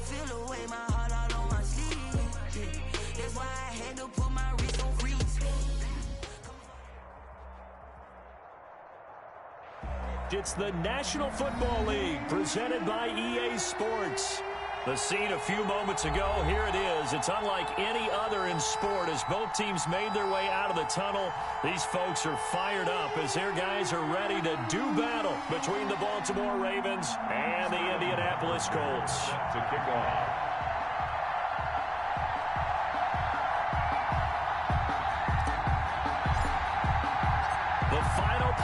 feel the way, my heart all on my sleeve. That's why I had to put my wrist on freeze. It's the National Football League presented by EA Sports. The scene a few moments ago, here it is. It's unlike any other in sport as both teams made their way out of the tunnel. These folks are fired up as their guys are ready to do battle between the Baltimore Ravens and the Indianapolis Colts. To kick off.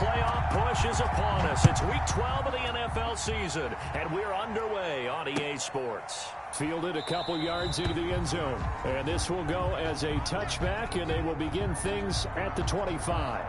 Playoff push is upon us. It's week 12 of the NFL season, and we're underway on EA Sports. Fielded a couple yards into the end zone, and this will go as a touchback, and they will begin things at the 25.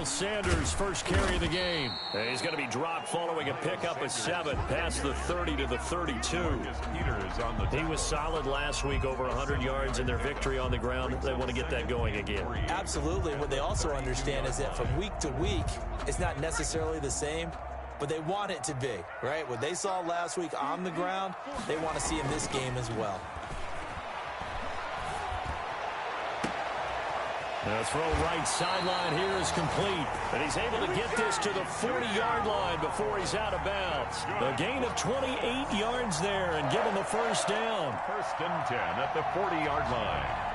Sanders first carry of the game. And he's going to be dropped following a pickup of 7 past the 30 to the 32. He was solid last week, over 100 yards in their victory on the ground. They want to get that going again. Absolutely. What they also understand is that from week to week, it's not necessarily the same, but they want it to be, right? What they saw last week on the ground, they want to see in this game as well. The throw right sideline here is complete. And he's able to get this to the 40-yard line before he's out of bounds. A gain of 28 yards there and give him the first down. 1st and 10 at the 40-yard line.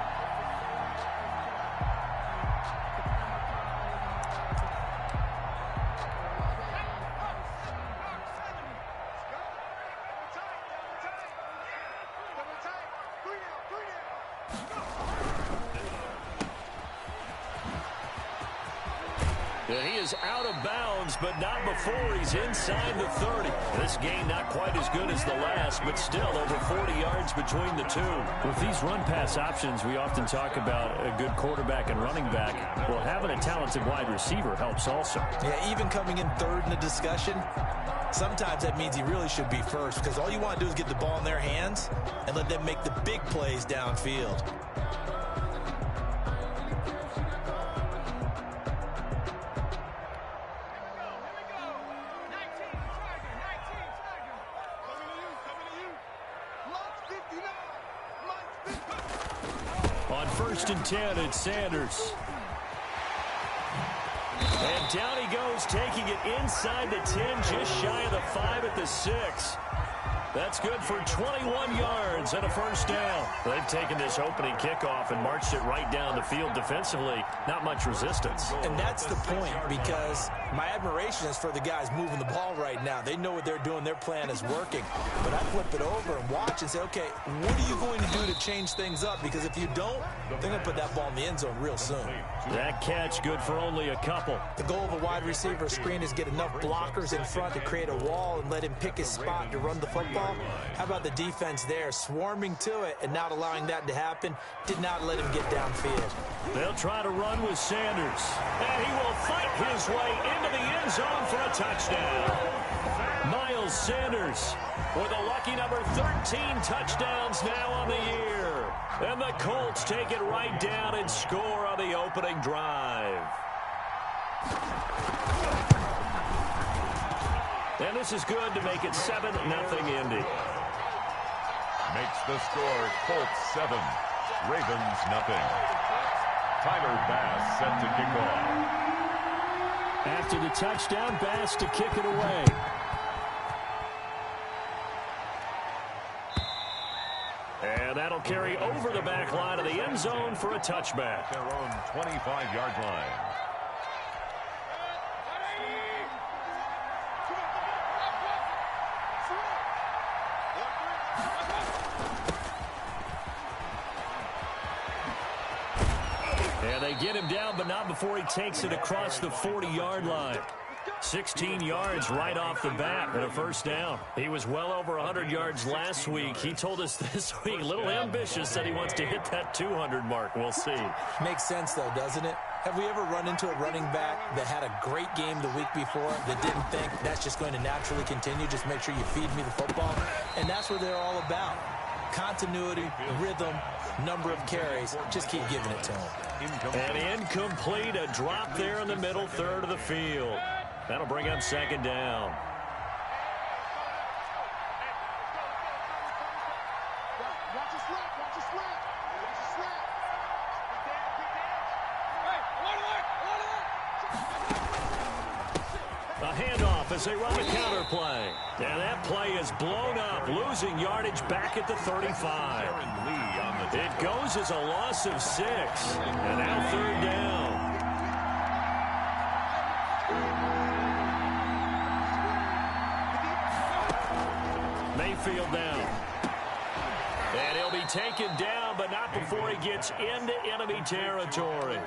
He is out of bounds, but not before he's inside the 30. This gain not quite as good as the last, but still over 40 yards between the two. With these run-pass options, we often talk about a good quarterback and running back. Well, having a talented wide receiver helps also. Yeah, even coming in third in the discussion, sometimes that means he really should be first, because all you want to do is get the ball in their hands and let them make the big plays downfield. On 1st and 10, it's Sanders. And down he goes, taking it inside the 10, just shy of the 5 at the 6. That's good for 21 yards and a first down. They've taken this opening kickoff and marched it right down the field defensively. Not much resistance. And that's the point, because my admiration is for the guys moving the ball right now. They know what they're doing. Their plan is working. But I flip it over and watch and say, okay, what are you going to do to change things up? Because if you don't, they're going to put that ball in the end zone real soon. That catch good for only a couple. The goal of a wide receiver screen is get enough blockers in front to create a wall and let him pick his spot to run the football. How about the defense there, swarming to it and not allowing that to happen? Did not let him get downfield. They'll try to run with Sanders. And he will fight his way into the end zone for a touchdown. Miles Sanders with a lucky number 13 touchdowns now on the year. And the Colts take it right down and score on the opening drive. And this is good to make it 7-0 Indy. Makes the score Colts 7, Ravens nothing. Tyler Bass set to kick off. After the touchdown, Bass to kick it away. And that'll carry over the back line of the end zone for a touchback. Their own 25-yard line. And they get him down, but not before he takes it across the 40-yard line. 16 yards right off the bat and a first down. He was well over 100 yards last week. He told us this week, a little ambitious, that he wants to hit that 200 mark. We'll see. Makes sense, though, doesn't it? Have we ever run into a running back that had a great game the week before that didn't think that's just going to naturally continue? Just make sure you feed me the football. And that's what they're all about. Continuity, rhythm, number of carries. Just keep giving it to him. And incomplete, a drop there in the middle third of the field. That'll bring up second down. A handoff as they run the counter play. And that play is blown up, losing yardage back at the 35. It goes as a loss of 6. And now third down. Mayfield down. And he'll be taken down, but not before he gets into enemy territory.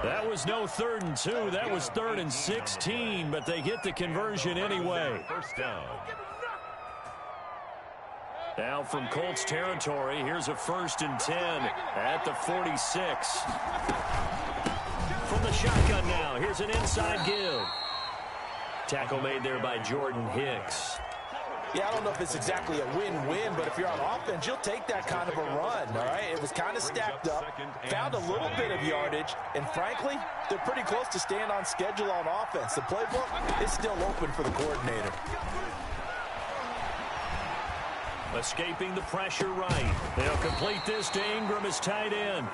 That was no 3rd and 2. That was 3rd and 16, but they get the conversion anyway. First down. Now from Colts territory, here's a 1st and 10 at the 46. From the shotgun now, here's an inside give. Tackle made there by Jordan Hicks. Yeah, I don't know if it's exactly a win-win, but if you're on offense, you'll take that kind of a run, all right? It was kind of stacked up, found a little bit of yardage, and frankly, they're pretty close to staying on schedule on offense. The playbook is still open for the coordinator. Escaping the pressure right. They'll complete this to Ingram as tight end.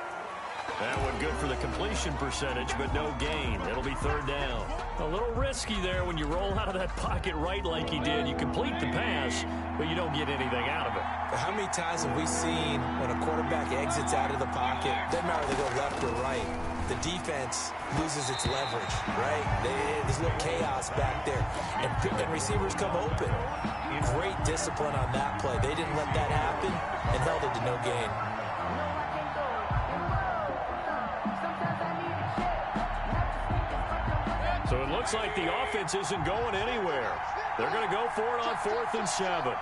That one good for the completion percentage, but no gain. It'll be third down. A little risky there when you roll out of that pocket right like he did. You complete the pass, but you don't get anything out of it. How many times have we seen when a quarterback exits out of the pocket, doesn't matter if they go left or right, the defense loses its leverage, right? There's a little chaos back there, and receivers come open. Great discipline on that play. They didn't let that happen and held it to no gain. So it looks like the offense isn't going anywhere. They're going to go for it on 4th and 7.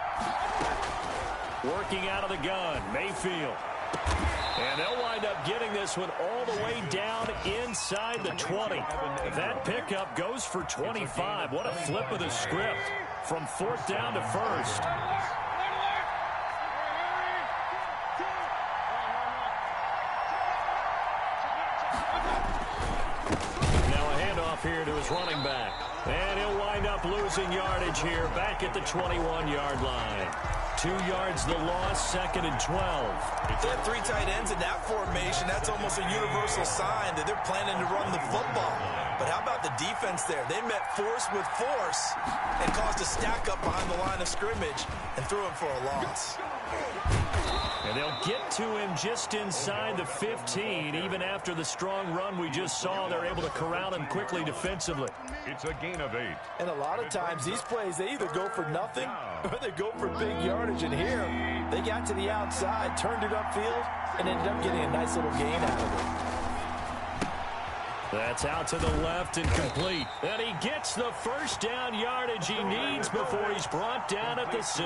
Working out of the gun, Mayfield. And they'll wind up getting this one all the way down inside the 20. That pickup goes for 25. What a flip of the script from 4th down to 1st. Here to his running back. And he'll wind up losing yardage here back at the 21-yard line. 2 yards the loss, 2nd and 12. If they have 3 tight ends in that formation, that's almost a universal sign that they're planning to run the football. But how about the defense there? They met force with force and caused a stack up behind the line of scrimmage and threw him for a loss. And they'll get to him just inside the 15. Even after the strong run we just saw, they're able to corral him quickly defensively. It's a gain of 8. And a lot of times these plays, they either go for nothing or they go for big yardage. And here, they got to the outside, turned it upfield, and ended up getting a nice little gain out of it. That's out to the left and complete. And he gets the first down yardage he needs before he's brought down at the 6.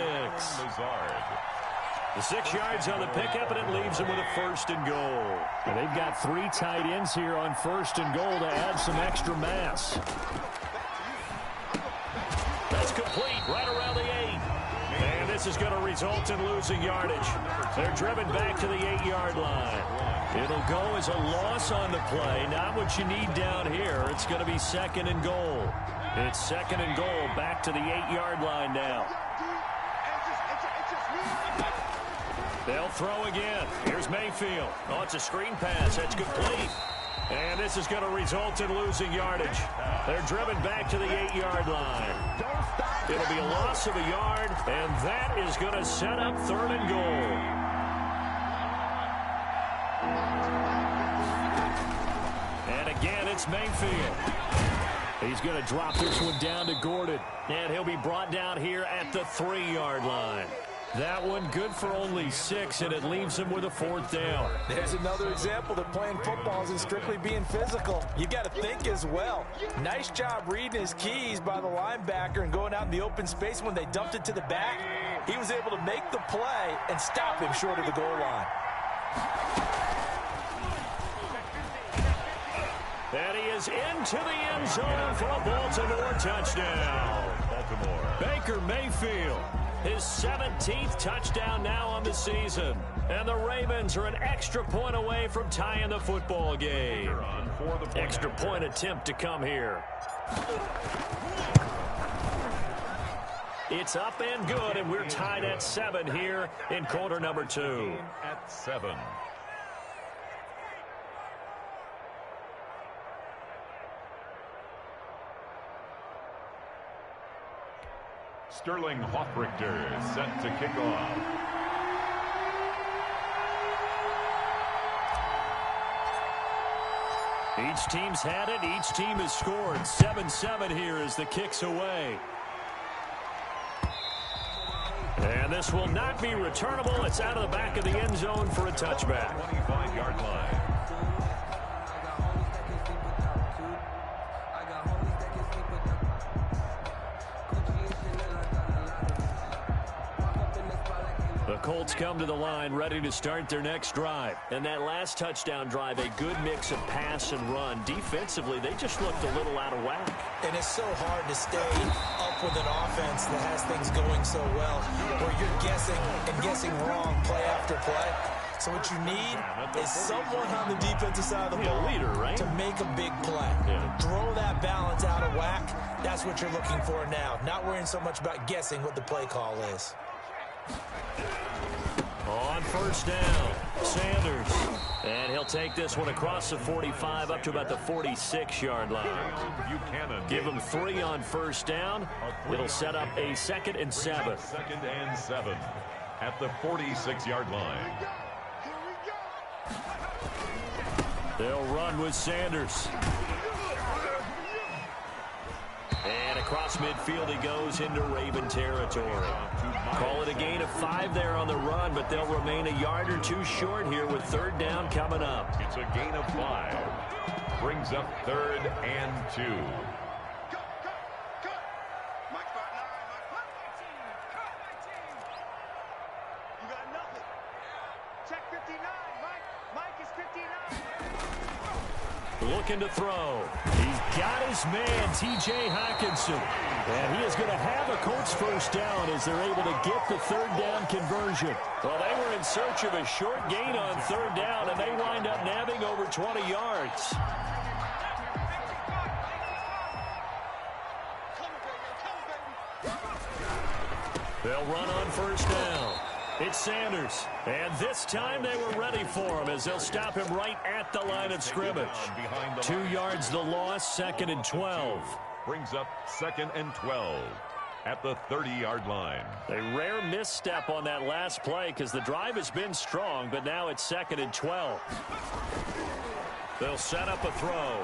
The 6 yards on the pickup, and it leaves him with a 1st and goal. And they've got 3 tight ends here on 1st and goal to add some extra mass. That's complete right around the 8. And this is going to result in losing yardage. They're driven back to the 8-yard line. It'll go as a loss on the play. Not what you need down here. It's going to be 2nd and goal. It's 2nd and goal back to the 8-yard line now. They'll throw again. Here's Mayfield. Oh, it's a screen pass. That's complete. And this is going to result in losing yardage. They're driven back to the 8-yard line. It'll be a loss of a yard, and that is going to set up 3rd and goal. And again, it's Mayfield. He's going to drop this one down to Gordon. And he'll be brought down here at the 3-yard line. That one good for only 6, and it leaves him with a 4th down. There's another example that playing football isn't strictly being physical. You got to think as well. Nice job reading his keys by the linebacker and going out in the open space when they dumped it to the back. He was able to make the play and stop him short of the goal line. And he is into the end zone for a Baltimore touchdown. Baltimore. Baker Mayfield, his 17th touchdown now on the season. And the Ravens are an extra point away from tying the football game. Extra point attempt to come here. It's up and good, and we're tied at 7 here in quarter number 2. At 7. Sterling Hoffrichter set to kick off. Each team's had it. Each team has scored. 7-7 here as the kick's away. And this will not be returnable. It's out of the back of the end zone for a touchback. 25-yard line. The Colts come to the line ready to start their next drive. And that last touchdown drive, a good mix of pass and run. Defensively, they just looked a little out of whack. And it's so hard to stay up with an offense that has things going so well, where you're guessing and guessing wrong play after play. So what you need is someone on the defensive side of the ball, leader, right? to make a big play. Yeah. Throw that balance out of whack. That's what you're looking for now. Not worrying so much about guessing what the play call is. On first down, Sanders. And he'll take this one across the 45 up to about the 46-yard line. Give him 3 on first down. It'll set up a 2nd and 7. 2nd and 7 at the 46-yard line. They'll run with Sanders. And across midfield he goes into Raven territory. Call it a gain of 5 there on the run, but they'll remain a yard or 2 short here with 3rd down coming up. It's a gain of 5. Brings up 3rd and 2. Looking to throw. He's got his man, T.J. Hockenson. And he is going to have a Colts first down as they're able to get the 3rd down conversion. Well, they were in search of a short gain on 3rd down, and they wind up nabbing over 20 yards. They'll run on first down. It's Sanders. And this time they were ready for him as they'll stop him right at the line of scrimmage. 2 yards the loss, 2nd and 12. Brings up 2nd and 12 at the 30-yard line. A rare misstep on that last play because the drive has been strong, but now it's 2nd and 12. They'll set up a throw.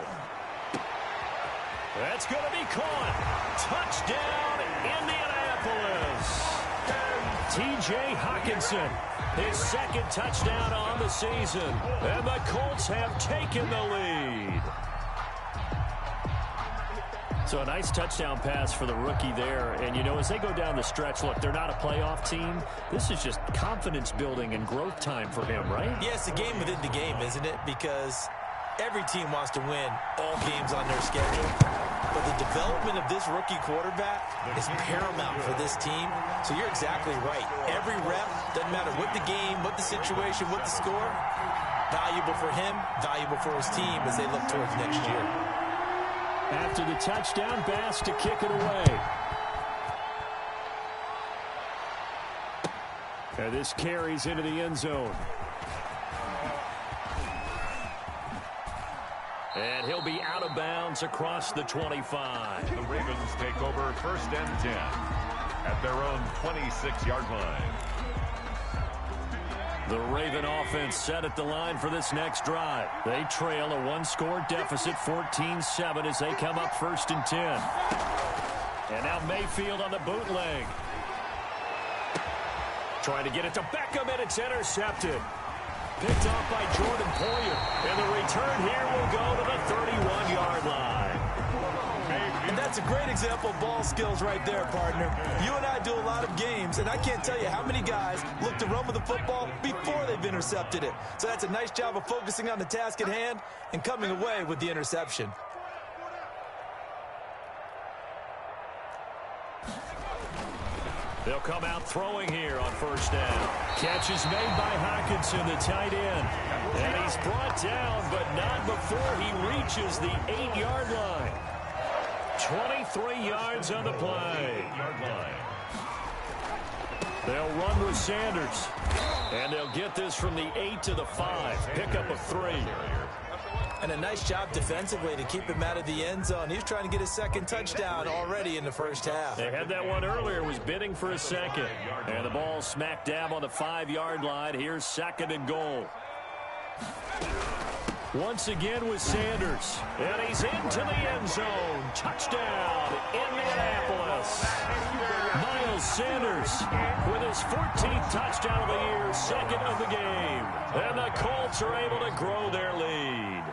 That's going to be caught. Touchdown, Indianapolis. T.J. Hockenson, his 2nd touchdown on the season. And the Colts have taken the lead. So a nice touchdown pass for the rookie there. And, you know, as they go down the stretch, look, they're not a playoff team. This is just confidence building and growth time for him, right? Yeah, it's a game within the game, isn't it? Because every team wants to win all games on their schedule. But the development of this rookie quarterback is paramount for this team. So you're exactly right. Every rep, doesn't matter what the game, what the situation, what the score, valuable for him, valuable for his team as they look towards next year. After the touchdown, Bass to kick it away. And this carries into the end zone. And he'll be out of bounds across the 25. The Ravens take over 1st and 10 at their own 26-yard line. The Raven offense set at the line for this next drive. They trail a 1-score deficit, 14-7, as they come up 1st and 10. And now Mayfield on the bootleg. Trying to get it to Beckham, and it's intercepted. Picked off by Jordan Poyer. And the return here will go to the 31-yard line. And that's a great example of ball skills right there, partner. You and I do a lot of games, and I can't tell you how many guys look to run with the football before they've intercepted it. So that's a nice job of focusing on the task at hand and coming away with the interception. They'll come out throwing here on first down. Catch is made by Hockenson, the tight end. And he's brought down, but not before he reaches the 8-yard line. 23 yards on the play. They'll run with Sanders. And they'll get this from the 8 to the 5. Pickup of 3. And a nice job defensively to keep him out of the end zone. He's trying to get his second touchdown already in the first half. They had that one earlier, was bidding for a second. And the ball smack dab on the 5-yard line. Here's second and goal. Once again with Sanders. And he's into the end zone. Touchdown, Indianapolis. Miles Sanders with his 14th touchdown of the year, second of the game. And the Colts are able to grow their lead.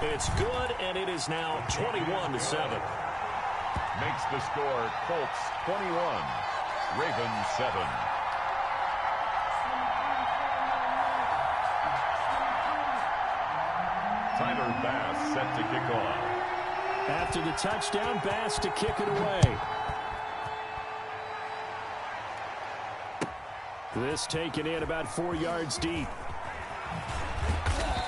It's good, and it is now 21-7. Makes the score Colts 21, Ravens 7. Tyler Bass set to kick off. After the touchdown, Bass to kick it away. This taken in about 4 yards deep.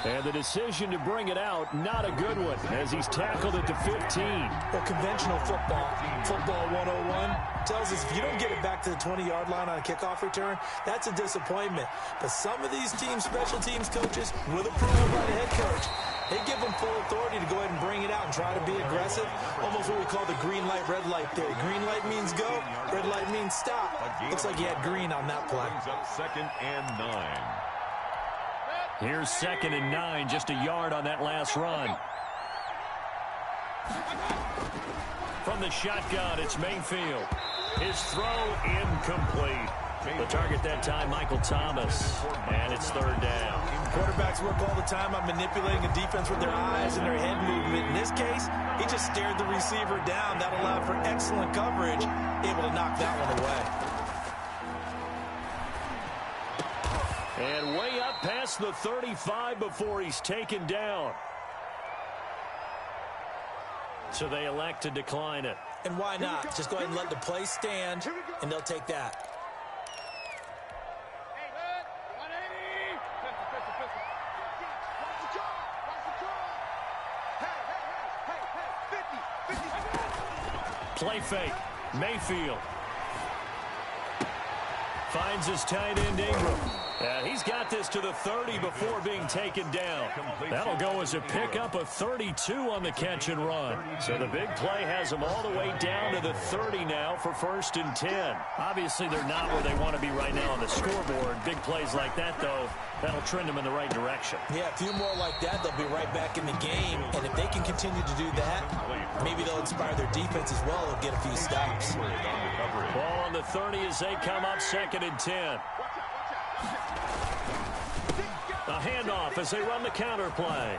And the decision to bring it out, not a good one, as he's tackled at the 15. Well, conventional football 101, tells us if you don't get it back to the 20-yard line on a kickoff return, that's a disappointment. But some of these teams, special teams coaches, with approval by the head coach, they give them full authority to go ahead and bring it out and try to be aggressive, almost what we call the green light, red light theory. Green light means go, red light means stop. Looks like he had green on that play. Up 2nd and 9. Here's 2nd and 9, just a yard on that last run. From the shotgun, it's Mayfield. His throw incomplete. The target that time, Michael Thomas. And it's 3rd down. Quarterbacks work all the time on manipulating a defense with their eyes and their head movement. In this case, he just stared the receiver down. That allowed for excellent coverage, able to knock that one away. And way up past the 35 before he's taken down. So they elect to decline it. And why not? Just go ahead and let the play stand, and they'll take that. Play fake. Mayfield. Finds his tight end Ingram. And he's got this to the 30 before being taken down. That'll go as a pickup of 32 on the catch and run. So the big play has them all the way down to the 30 now for 1st and 10. Obviously, they're not where they want to be right now on the scoreboard. Big plays like that, though, that'll trend them in the right direction. Yeah, a few more like that, they'll be right back in the game. And if they can continue to do that, maybe they'll inspire their defense as well and get a few stops. Ball on the 30 as they come up 2nd and 10. A handoff as they run the counter play.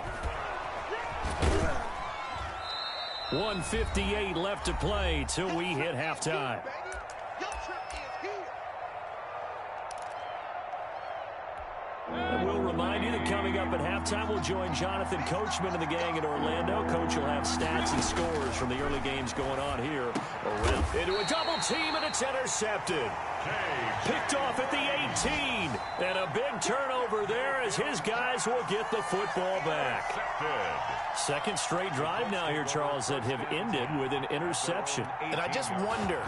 1:58 left to play till we hit halftime. And we'll remind you that coming up at halftime, we'll join Jonathan Coachman and the gang in Orlando. Coach will have stats and scores from the early games going on here. Into a double team, and it's intercepted. Picked off at the 18. And a big turnover there as his guys will get the football back. Second straight drive now here, Charles, that have ended with an interception. And I just wonder,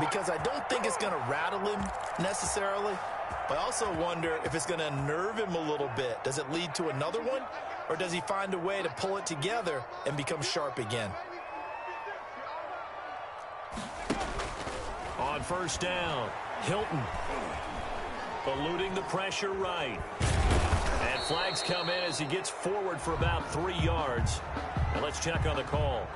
because I don't think it's going to rattle him necessarily, but I also wonder if it's going to nerve him a little bit. Does it lead to another one, or does he find a way to pull it together and become sharp again? On first down, Hilton eluding the pressure right. And flags come in as he gets forward for about 3 yards. And let's check on the call.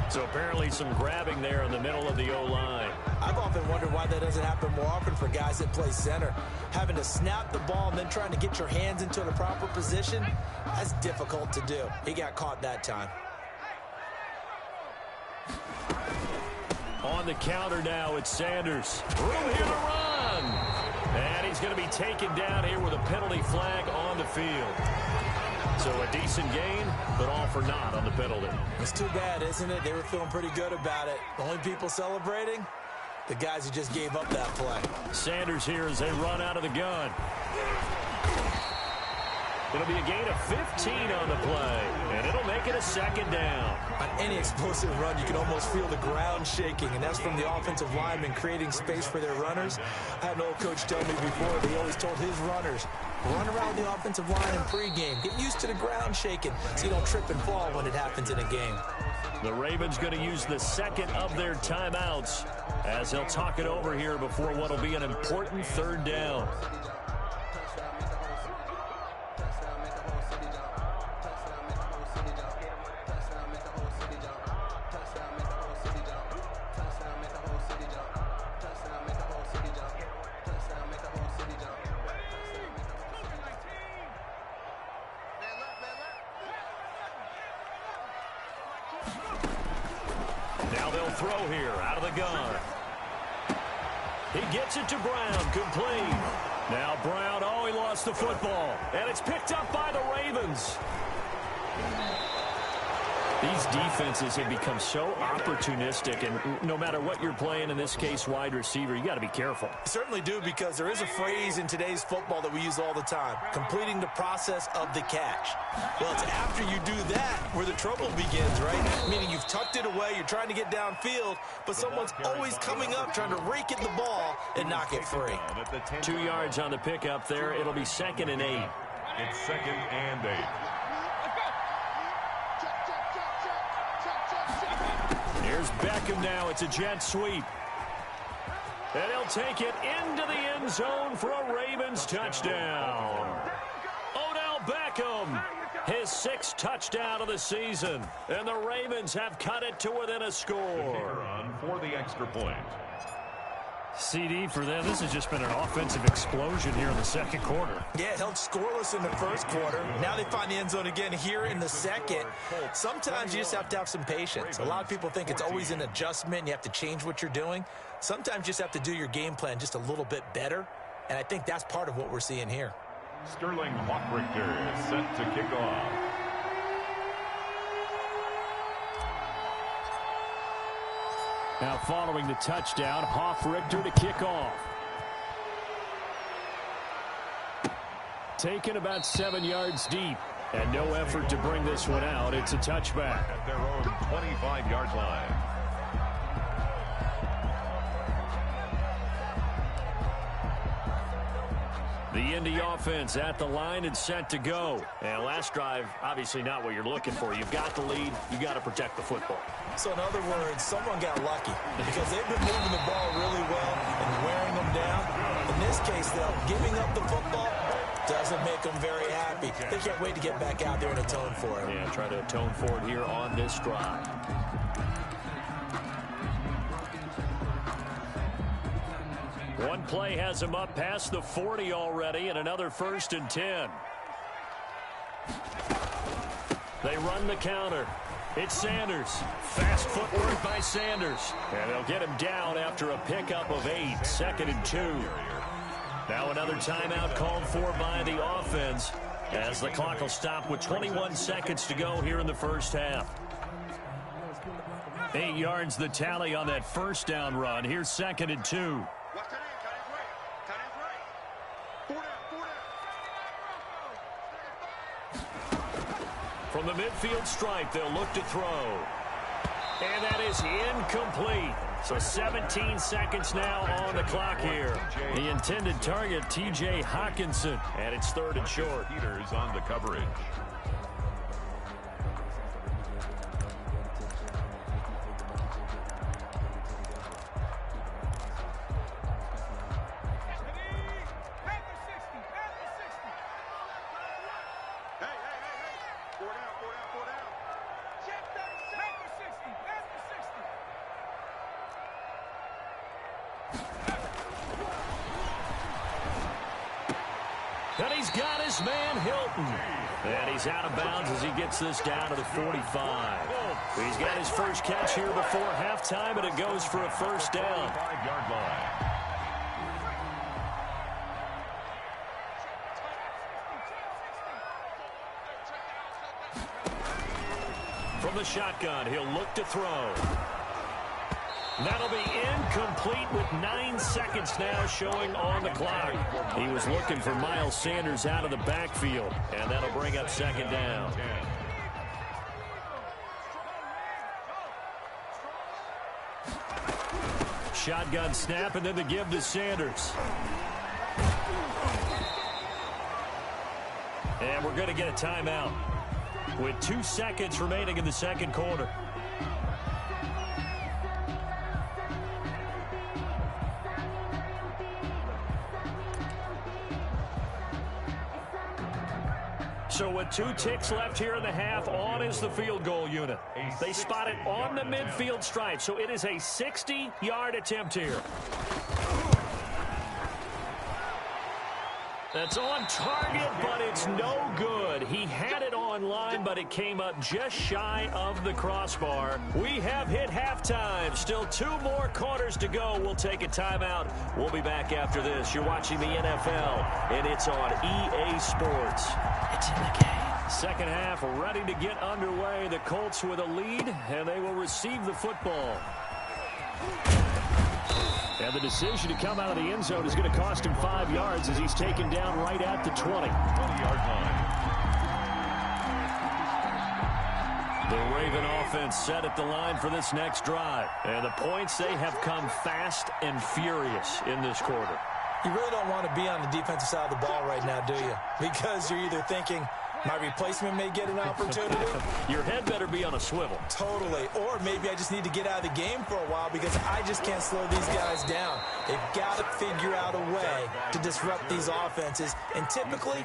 So apparently some grabbing there in the middle of the O-line. I've often wondered why that doesn't happen more often for guys that play center. Having to snap the ball and then trying to get your hands into the proper position, that's difficult to do. He got caught that time. On the counter now, it's Sanders. Room here to run. And he's going to be taken down here with a penalty flag on the field. So a decent gain, but all for naught on the penalty. It's too bad, isn't it? They were feeling pretty good about it. The only people celebrating, the guys who just gave up that play. Sanders here as they run out of the gun. It'll be a gain of 15 on the play, and it'll make it a second down. On any explosive run, you can almost feel the ground shaking, and that's from the offensive linemen creating space for their runners. I had an old coach tell me before, he always told his runners, run around the offensive line in pregame. Get used to the ground shaking so you don't trip and fall when it happens in a game. The Ravens going to use the second of their timeouts as they'll talk it over here before what will be an important third down. Now they'll throw here out of the gun. He gets it to Brown, complete. Now Brown, oh, he lost the football. And it's picked up by the Ravens. These defenses have become so opportunistic, and no matter what you're playing, in this case wide receiver, you got to be careful. Certainly do, because there is a phrase in today's football that we use all the time, completing the process of the catch. Well, it's after you do that where the trouble begins, right? Meaning you've tucked it away, you're trying to get downfield, but someone's always coming up trying to rake at the ball and knock it free. 2 yards on the pickup there. It'll be 2nd and 8. It's 2nd and 8. Here's Beckham now. It's a jet sweep. And he'll take it into the end zone for a Ravens touchdown. Odell Beckham, his 6th touchdown of the season. And the Ravens have cut it to within a score. Run for the extra point. CD for them. This has just been an offensive explosion here in the second quarter. Yeah, held scoreless in the first quarter. Now they find the end zone again here in the second. Sometimes you just have to have some patience. A lot of people think it's always an adjustment. You have to change what you're doing. Sometimes you just have to do your game plan just a little bit better. And I think that's part of what we're seeing here. Sterling Hawk-Richter is set to kick off. Now following the touchdown, Hawk-Richter to kick off. Taken about 7 yards deep. And no effort to bring this one out. It's a touchback. At their own 25-yard line. The Indy offense at the line and set to go. And last drive, obviously not what you're looking for. You've got the lead. You got to protect the football. So in other words, someone got lucky because they've been moving the ball really well and wearing them down. In this case, though, giving up the football doesn't make them very happy. They can't wait to get back out there and atone for it. Yeah, try to atone for it here on this drive. One play has him up past the 40 already, and another 1st and 10. They run the counter. It's Sanders. Fast footwork by Sanders. And they'll get him down after a pickup of 8. 2nd and 2. Now another timeout called for by the offense as the clock will stop with 21 seconds to go here in the first half. 8 yards the tally on that first down run. Here's 2nd and 2. From the midfield stripe, they'll look to throw. And that is incomplete. So 17 seconds now on the clock here. The intended target, T.J. Hawkinson. And it's 3rd and short. Peters on the coverage. And he's got his man Hilton. And he's out of bounds as he gets this down to the 45. He's got his first catch here before halftime, and it goes for a first down. 5-yard line. From the shotgun, he'll look to throw. That'll be incomplete with 9 seconds now showing on the clock. He was looking for Miles Sanders out of the backfield, and that'll bring up second down. Shotgun snap, and then the give to Sanders. And we're going to get a timeout with 2 seconds remaining in the second quarter. So with 2 ticks left here in the half, on is the field goal unit. They spot it on the midfield stripe, so it is a 60-yard attempt here. That's on target, but it's no good. He had it on line, but it came up just shy of the crossbar. We have hit halftime. Still 2 more quarters to go. We'll take a timeout. We'll be back after this. You're watching the NFL, and it's on EA Sports. It's in the game. Second half ready to get underway. The Colts with a lead, and they will receive the football. And the decision to come out of the end zone is going to cost him 5 yards as he's taken down right at the 20. 20-yard line. The Raven offense set at the line for this next drive. And the points, they have come fast and furious in this quarter. You really don't want to be on the defensive side of the ball right now, do you? Because you're either thinking, my replacement may get an opportunity. Your head better be on a swivel. Totally. Or maybe I just need to get out of the game for a while because I just can't slow these guys down. They've got to figure out a way to disrupt these offenses. And typically,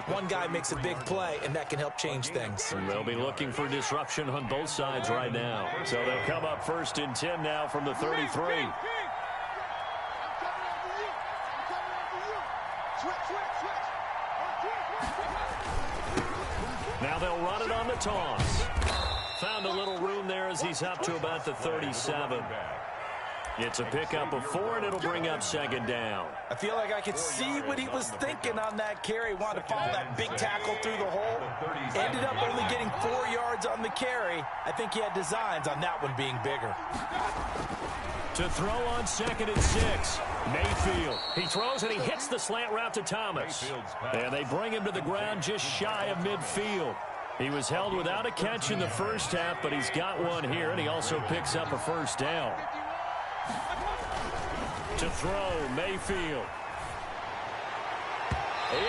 one guy makes a big play, and that can help change things. And they'll be looking for disruption on both sides right now. So they'll come up 1st and 10 now from the 33. Now they'll run it on the toss. Found a little room there as he's up to about the 37. It's a pickup of 4, and it'll bring up second down. I feel like I could see what he was thinking on that carry. Wanted to follow that big tackle through the hole. Ended up only getting 4 yards on the carry. I think he had designs on that one being bigger. To throw on 2nd and 6. Mayfield. He throws and he hits the slant route to Thomas. And they bring him to the ground just shy of midfield. He was held without a catch in the first half, but he's got one here, and he also picks up a first down. To throw, Mayfield.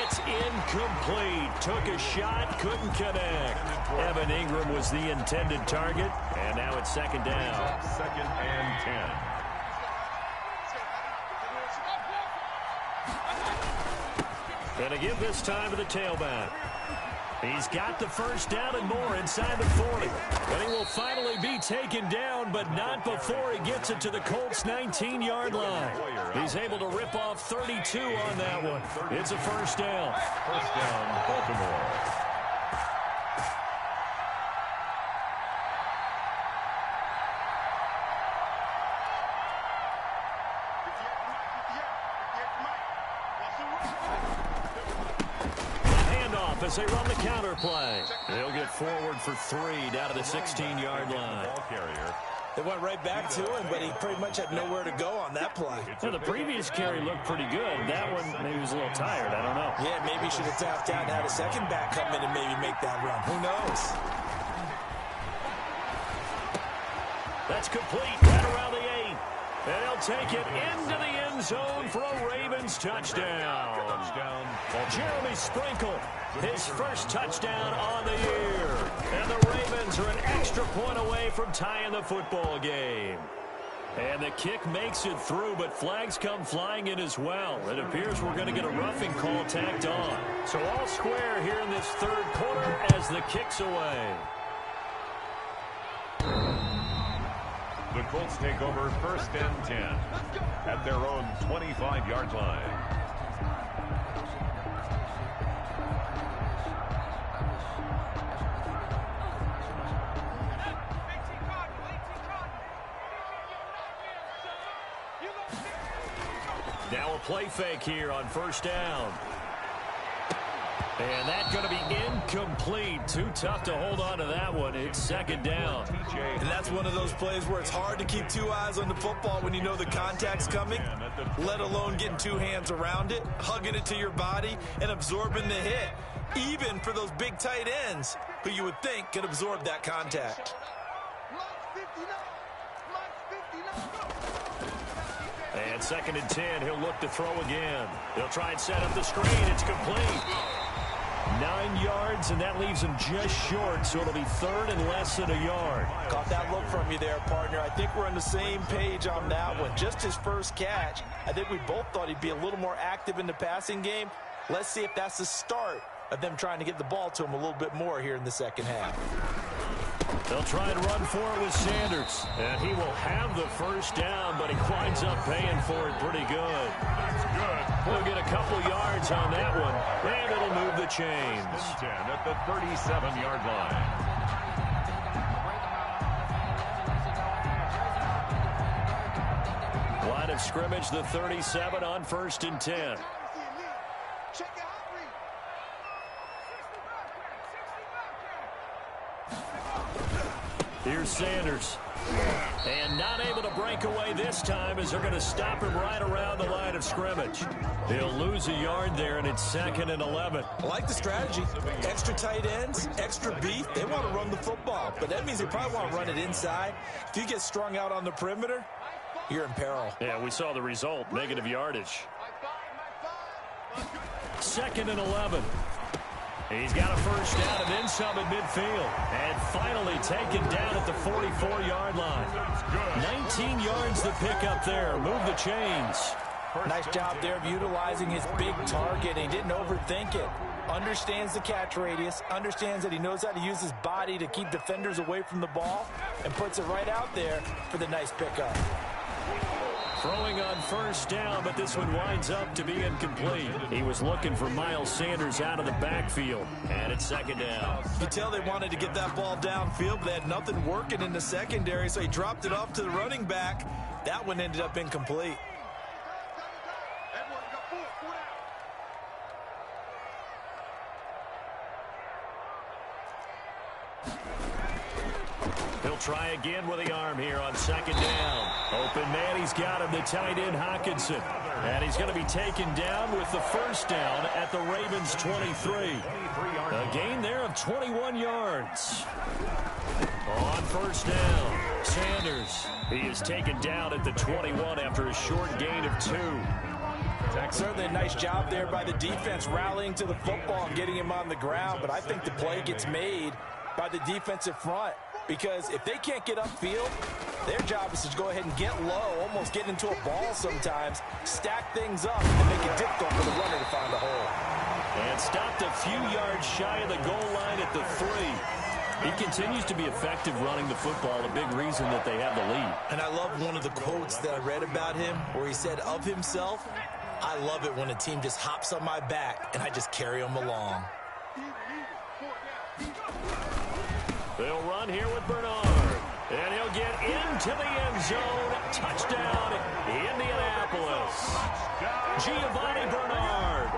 It's incomplete. Took a shot, couldn't connect. Evan Ingram was the intended target, and now it's second down. 2nd and 10. And to give this time to the tailback. He's got the first down and more inside the 40. And he will finally be taken down, but not before he gets it to the Colts' 19-yard line. He's able to rip off 32 on that one. It's a first down. First down, Baltimore. As they run the counter play. They'll get forward for 3 down to the 16-yard line. They went right back to him, but he pretty much had nowhere to go on that play. Well, the previous carry looked pretty good. That one, maybe he was a little tired. I don't know. Yeah, maybe he should have tapped out and had a second back come in and maybe make that run. Who knows? That's complete right around the 8. And they'll take it into the end zone for a Ravens touchdown. Jeremy Sprinkle, his first touchdown on the year. And the Ravens are an extra point away from tying the football game. And the kick makes it through, but flags come flying in as well. It appears we're going to get a roughing call tacked on. So all square here in this third quarter as the kick's away. The Colts take over 1st and 10 at their own 25-yard line. Now a play fake here on first down. And that's going to be incomplete. Too tough to hold on to that one. It's second down. And that's one of those plays where it's hard to keep two eyes on the football when you know the contact's coming, let alone getting two hands around it, hugging it to your body, and absorbing the hit, even for those big tight ends who you would think could absorb that contact. And second and 10, he'll look to throw again. He'll try and set up the screen. It's complete. 9 yards, and that leaves him just short, so it'll be third and less than a yard. Caught that look from you there, partner. I think we're on the same page on that one. Just his first catch. I think we both thought he'd be a little more active in the passing game. Let's see if that's the start of them trying to get the ball to him a little bit more here in the second half. They'll try and run for it with Sanders. And he will have the first down, but he winds up paying for it pretty good. That's good. We'll get a couple yards on that one, and it'll move the chains. 10 at the 37-yard line. Line of scrimmage, the 37 on first and 10. Here's Sanders. And not able to break away this time as they're going to stop him right around the line of scrimmage. He'll lose a yard there, and it's second and 11. I like the strategy. Extra tight ends, extra beef. They want to run the football, but that means they probably want to run it inside. If you get strung out on the perimeter, you're in peril. Yeah, we saw the result, negative yardage. Second and 11. He's got a first down and then some at midfield. And finally taken down at the 44-yard line. 19 yards the pick up there. Move the chains. Nice job there of utilizing his big target. He didn't overthink it. Understands the catch radius. Understands that he knows how to use his body to keep defenders away from the ball. And puts it right out there for the nice pickup. Throwing on first down, but this one winds up to be incomplete. He was looking for Miles Sanders out of the backfield. And it's second down. You could tell they wanted to get that ball downfield, but they had nothing working in the secondary, so he dropped it off to the running back. That one ended up incomplete. He'll try again with the arm here on second down. Open man, he's got him, the tight end Hockenson. And he's going to be taken down with the first down at the Ravens 23. A gain there of 21 yards. On first down, Sanders. He is taken down at the 21 after a short gain of 2. Certainly a nice job there by the defense rallying to the football and getting him on the ground, but I think the play gets made by the defensive front. Because if they can't get upfield, their job is to go ahead and get low, almost get into a ball sometimes, stack things up, and make it difficult for the runner to find a hole. And stopped a few yards shy of the goal line at the 3. He continues to be effective running the football, a big reason that they have the lead. And I love one of the quotes that I read about him where he said of himself, "I love it when a team just hops on my back and I just carry them along." They'll run here with Bernard. And he'll get into the end zone. Touchdown, Indianapolis. Giovanni Bernard.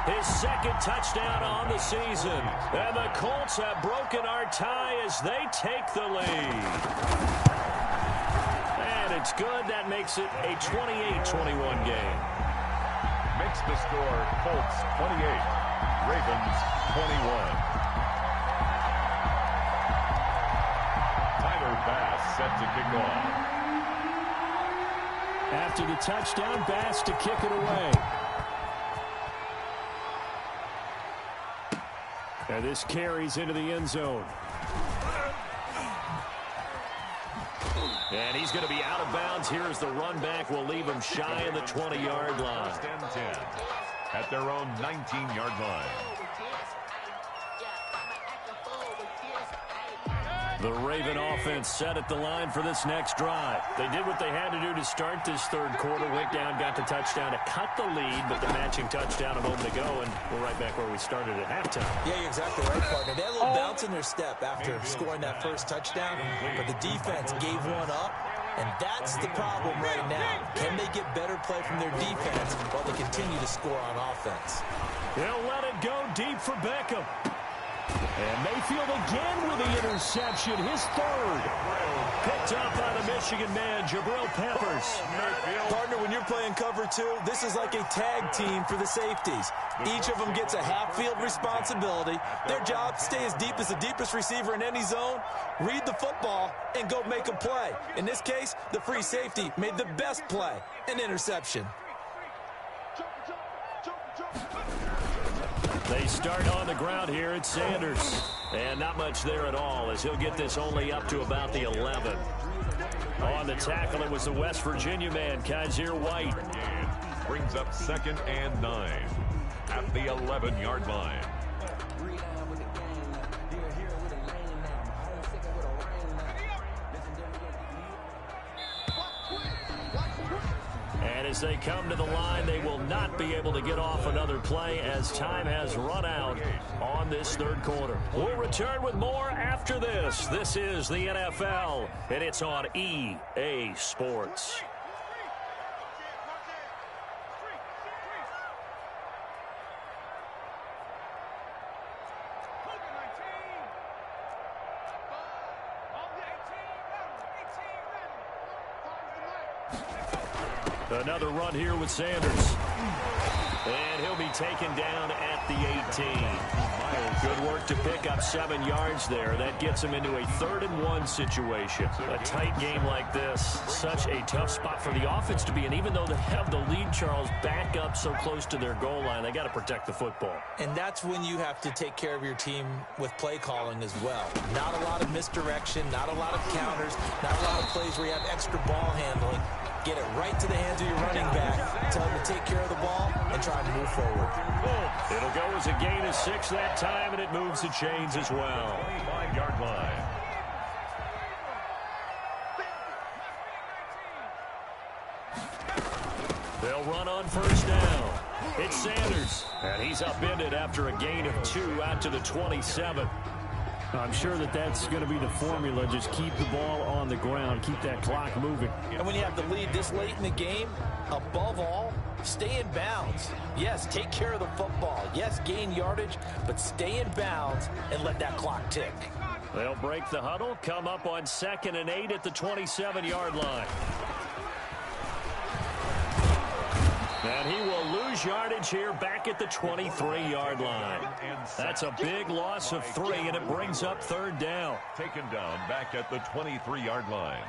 His second touchdown on the season. And the Colts have broken our tie as they take the lead. And it's good. That makes it a 28-21 game. Makes the score Colts 28, Ravens 21. Bass set to kick off. After the touchdown, Bass to kick it away. And this carries into the end zone. And he's going to be out of bounds here as the run back will leave him shy of the 20-yard line. First and 10 at their own 19-yard line. The Raven offense set at the line for this next drive. They did what they had to do to start this third quarter. Went down, got the touchdown to cut the lead, but the matching touchdown a moment ago, and we're right back where we started at halftime. Yeah, you're exactly right, partner. They had a little bounce in their step after scoring that first touchdown, but the defense gave one up, And that's the problem right now. Can they get better play from their defense while they continue to score on offense? They'll let it go deep for Beckham. And Mayfield again with the interception, his third. Picked up by the Michigan man, Jabril Peppers. Partner, when you're playing cover two, this is like a tag team for the safeties. Each of them gets a half-field responsibility. Their job, stay as deep as the deepest receiver in any zone, read the football, and go make a play. In this case, the free safety made the best play, an interception. They start on the ground here at Sanders. And not much there at all, as he'll get this only up to about the 11. On the tackle, it was the West Virginia man, Kaiser White. Brings up 2nd and 9 at the 11-yard line. And as they come to the line, they will not be able to get off another play as time has run out on this third quarter. We'll return with more after this. This is the NFL, and it's on EA Sports. Another run here with Sanders. And he'll be taken down at the 18. Good work to pick up 7 yards there. That gets him into a 3rd and 1 situation. A tight game like this, such a tough spot for the offense to be in. Even though they have the lead, Charles, back up so close to their goal line, they got to protect the football. And that's when you have to take care of your team with play calling as well. Not a lot of misdirection, not a lot of counters, not a lot of plays where you have extra ball handling. Get it right to the hands of your running back. Tell him to take care of the ball and try to move forward. It'll go as a gain of 6 that time, and it moves the chains as well. 25-yard line. They'll run on 1st down. It's Sanders, and he's upended after a gain of 2 out to the 27. I'm sure that's going to be the formula. Just keep the ball on the ground. Keep that clock moving. And when you have the lead this late in the game, above all, stay in bounds. Yes, take care of the football. Yes, gain yardage, but stay in bounds and let that clock tick. They'll break the huddle, come up on 2nd and 8 at the 27-yard line. And he will lose yardage here back at the 23-yard line. That's a big loss of 3, and it brings up 3rd down. Taken down back at the 23-yard line.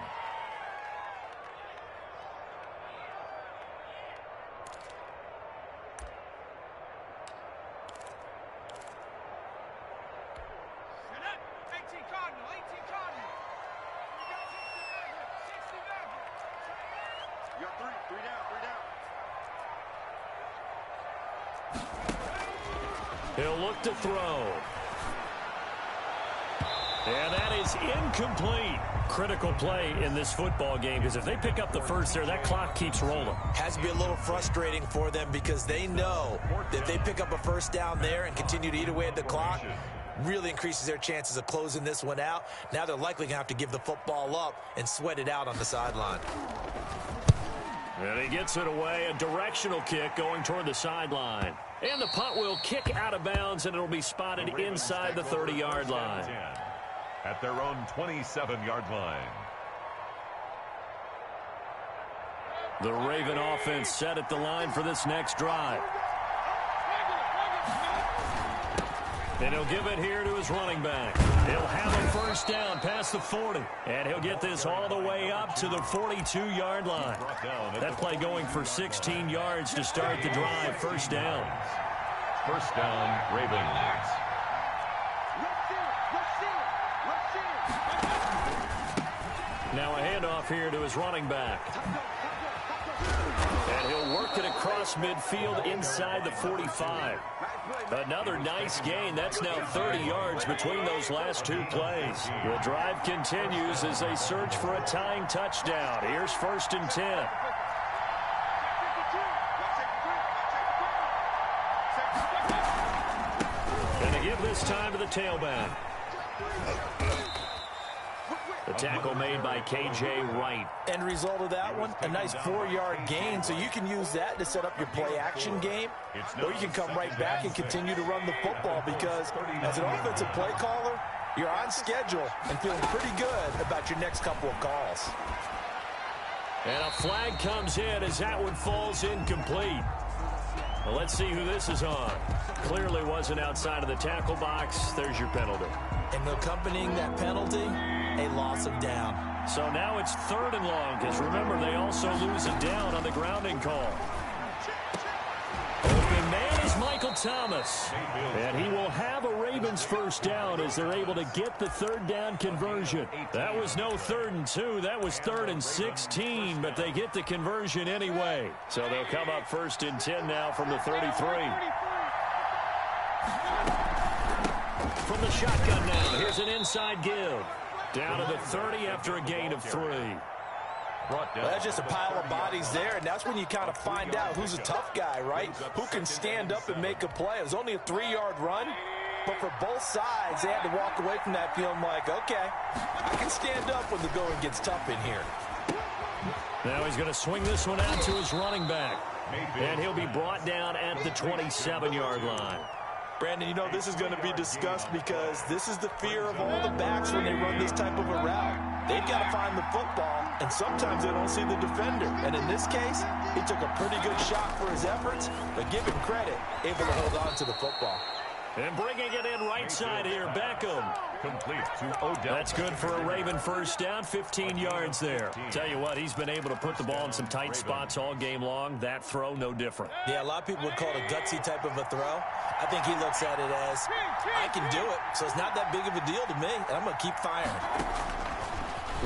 He'll look to throw. And that is incomplete. Critical play in this football game, because if they pick up the first there, that clock keeps rolling. Has to be a little frustrating for them because they know that if they pick up a 1st down there and continue to eat away at the clock, really increases their chances of closing this one out. Now they're likely going to have to give the football up and sweat it out on the sideline. And he gets it away, a directional kick going toward the sideline. And the punt will kick out of bounds, and it'll be spotted inside the 30-yard line. At their own 27-yard line. The Raven offense set at the line for this next drive. And he'll give it here to his running back. He'll have a 1st down past the 40. And he'll get this all the way up to the 42-yard line. That play going for 16 yards to start the drive. 1st down. 1st down, Ravens. Now a handoff here to his running back. And he'll work it across midfield inside the 45. Another nice gain. That's now 30 yards between those last 2 plays. The drive continues as they search for a tying touchdown. Here's 1st and 10. And they give this time to the tailback. The tackle made by K.J. Wright. End result of that one, a nice 4-yard gain, so you can use that to set up your play-action game, or you can come right back and continue to run the football because as an offensive play caller, you're on schedule and feeling pretty good about your next couple of calls. And a flag comes in as that one falls incomplete. Well, let's see who this is on. Clearly wasn't outside of the tackle box. There's your penalty. And accompanying that penalty, a loss of down. So now it's 3rd and long, because remember, they also lose a down on the grounding call. Open man is Michael Thomas. And he will have a Ravens first down as they're able to get the 3rd down conversion. That was no 3rd and 2. That was 3rd and 16, but they get the conversion anyway. So they'll come up 1st and 10 now from the 33. From the shotgun now, here's an inside give. Down to the 30 after a gain of 3. Well, that's just a pile of bodies there, and that's when you kind of find out who's a tough guy, right? Who can stand up and make a play. It was only a 3-yard run, but for both sides, they had to walk away from that feeling like, okay, I can stand up when the going gets tough in here. Now he's going to swing this one out to his running back, and he'll be brought down at the 27-yard line. Brandon, you know this is going to be discussed because this is the fear of all the backs when they run this type of a route. They've got to find the football, and sometimes they don't see the defender. And in this case, he took a pretty good shot for his efforts, but give him credit, able to hold on to the football. And bringing it in right side here, Beckham. Complete to Odell. That's good for a Raven first down, 15 yards there. Tell you what, he's been able to put the ball in some tight spots all game long. That throw, no different. Yeah, a lot of people would call it a gutsy type of a throw. I think he looks at it as, I can do it, so it's not that big of a deal to me, and I'm going to keep firing.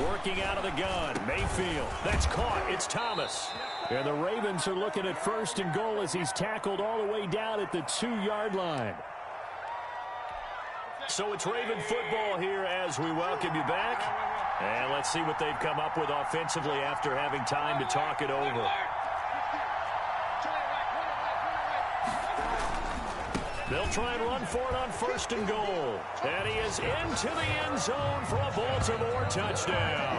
Working out of the gun, Mayfield. That's caught. It's Thomas. And the Ravens are looking at 1st and goal as he's tackled all the way down at the 2-yard line. So it's Raven football here as we welcome you back. And let's see what they've come up with offensively after having time to talk it over. They'll try and run for it on 1st and goal. And he is into the end zone for a Baltimore touchdown.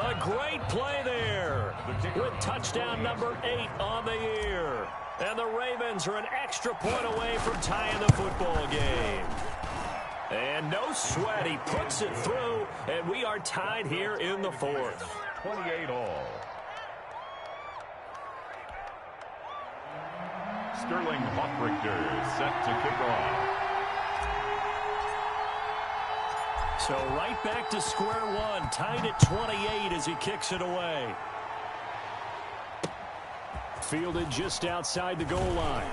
A great play there with touchdown number 8 on the year. And the Ravens are an extra point away from tying the football game. And no sweat, he puts it through, and we are tied here in the 4th. 28 all. Sterling Hoffrichter set to kick off. So right back to square one, tied at 28 as he kicks it away. Fielded just outside the goal line.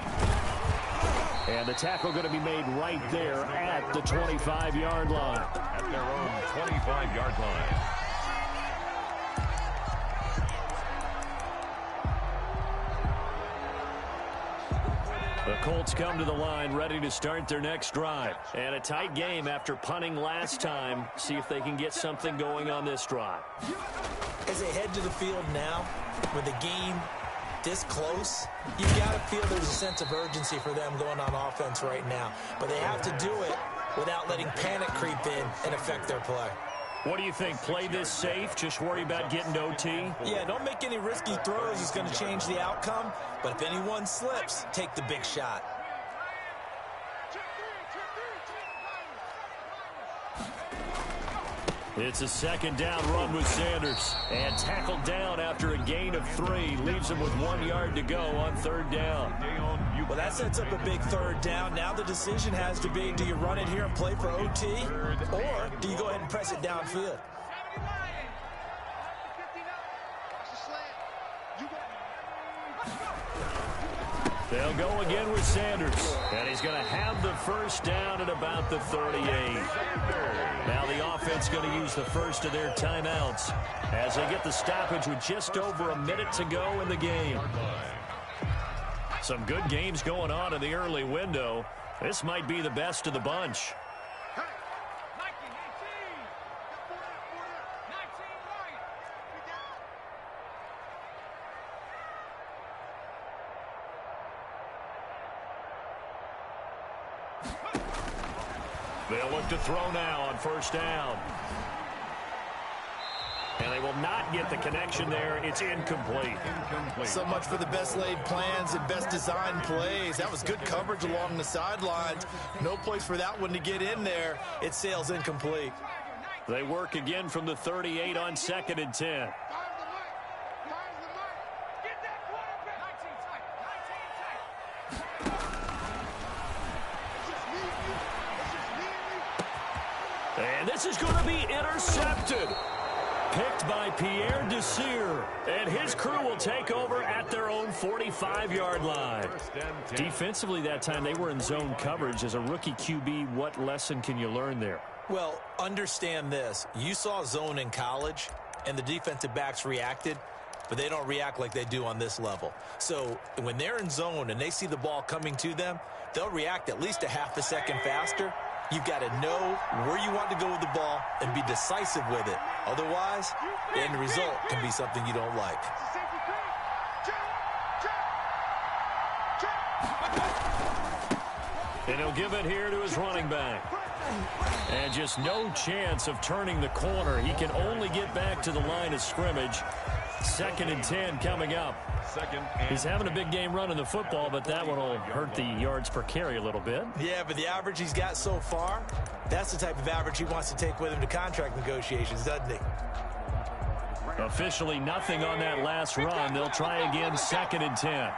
And the tackle going to be made right there at the 25-yard line. At their own 25-yard line. The Colts come to the line ready to start their next drive. And a tight game after punting last time. See if they can get something going on this drive. As they head to the field now, with the game this close, you got to feel there's a sense of urgency for them going on offense right now. But they have to do it without letting panic creep in and affect their play. What do you think? Play this safe? Just worry about getting to OT? Yeah, don't make any risky throws. It's going to change the outcome. But if anyone slips, take the big shot. It's a 2nd down run with Sanders. And tackled down after a gain of 3. Leaves him with 1 yard to go on 3rd down. Well, that sets up a big 3rd down. Now the decision has to be, do you run it here and play for OT? Or do you go ahead and press it downfield? They'll go again with Sanders. And he's going to have the 1st down at about the 38. Now the offense going to use the first of their timeouts as they get the stoppage with just over a minute to go in the game. Some good games going on in the early window. This might be the best of the bunch. They'll look to throw now on 1st down. And they will not get the connection there. It's incomplete. So much for the best laid plans and best designed plays. That was good coverage along the sidelines. No place for that one to get in there. It sails incomplete. They work again from the 38 on 2nd and 10. And this is going to be intercepted. Picked by Pierre Desir. And his crew will take over at their own 45-yard line. Defensively that time, they were in zone coverage. As a rookie QB, what lesson can you learn there? Well, understand this. You saw zone in college, and the defensive backs reacted, but they don't react like they do on this level. So when they're in zone and they see the ball coming to them, they'll react at least a half a second faster. You've got to know where you want to go with the ball and be decisive with it. Otherwise, the end result can be something you don't like. And he'll give it here to his running back. And just no chance of turning the corner. He can only get back to the line of scrimmage. 2nd and 10 coming up. He's having a big game running the football, but that one will hurt the yards per carry a little bit. Yeah, but the average he's got so far, that's the type of average he wants to take with him to contract negotiations, doesn't he? Officially nothing on that last run. They'll try again 2nd and 10.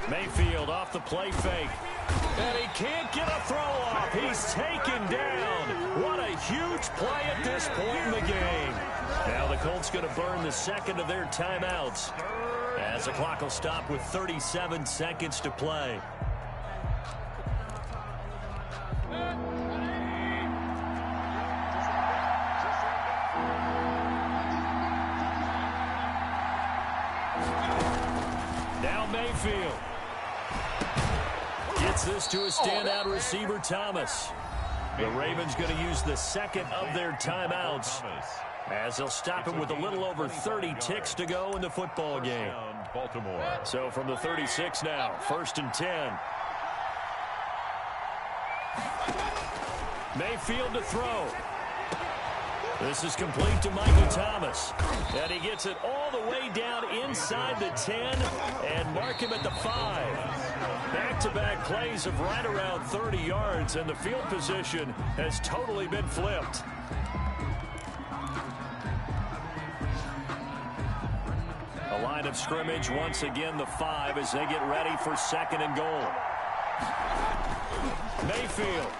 Mayfield off the play fake. And he can't get a throw off. He's taken down. What a huge play at this point in the game. Now the Colts going to burn the second of their timeouts, as the clock will stop with 37 seconds to play. Now Mayfield gets this to a standout receiver, Thomas. The Ravens going to use the second of their timeouts, as they'll stop him with a little over 30 ticks to go in the football game. So from the 36 now, 1st and 10. Mayfield to throw. This is complete to Michael Thomas. And he gets it all the way down inside the 10 and mark him at the 5. Back-to-back plays of right around 30 yards, and the field position has totally been flipped. A line of scrimmage, once again the 5 as they get ready for 2nd and goal. Mayfield.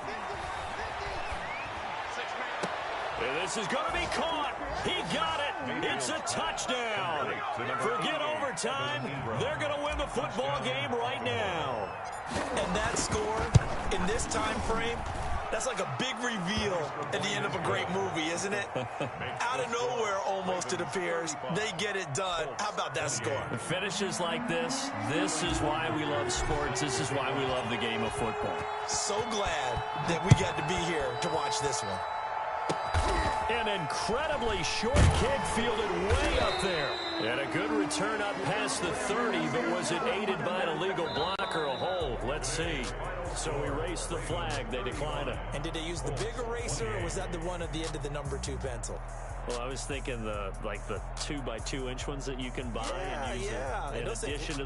And this is going to be caught. He got it. It's a touchdown. Forget overtime. They're going to win the football game right now. And that score in this time frame, that's like a big reveal at the end of a great movie, isn't it? Out of nowhere, almost, it appears, they get it done. How about that score? Finishes like this is why we love sports. This is why we love the game of football. So glad that we got to be here to watch this one. An incredibly short kick fielded way up there. And a good return up past the 30, but was it aided by an illegal block or a hold? Let's see. So erase the flag. They decline it. And did they use the big eraser, or was that the one at the end of the number 2 pencil? Well, I was thinking the 2x2 inch ones that you can buy and use in addition to the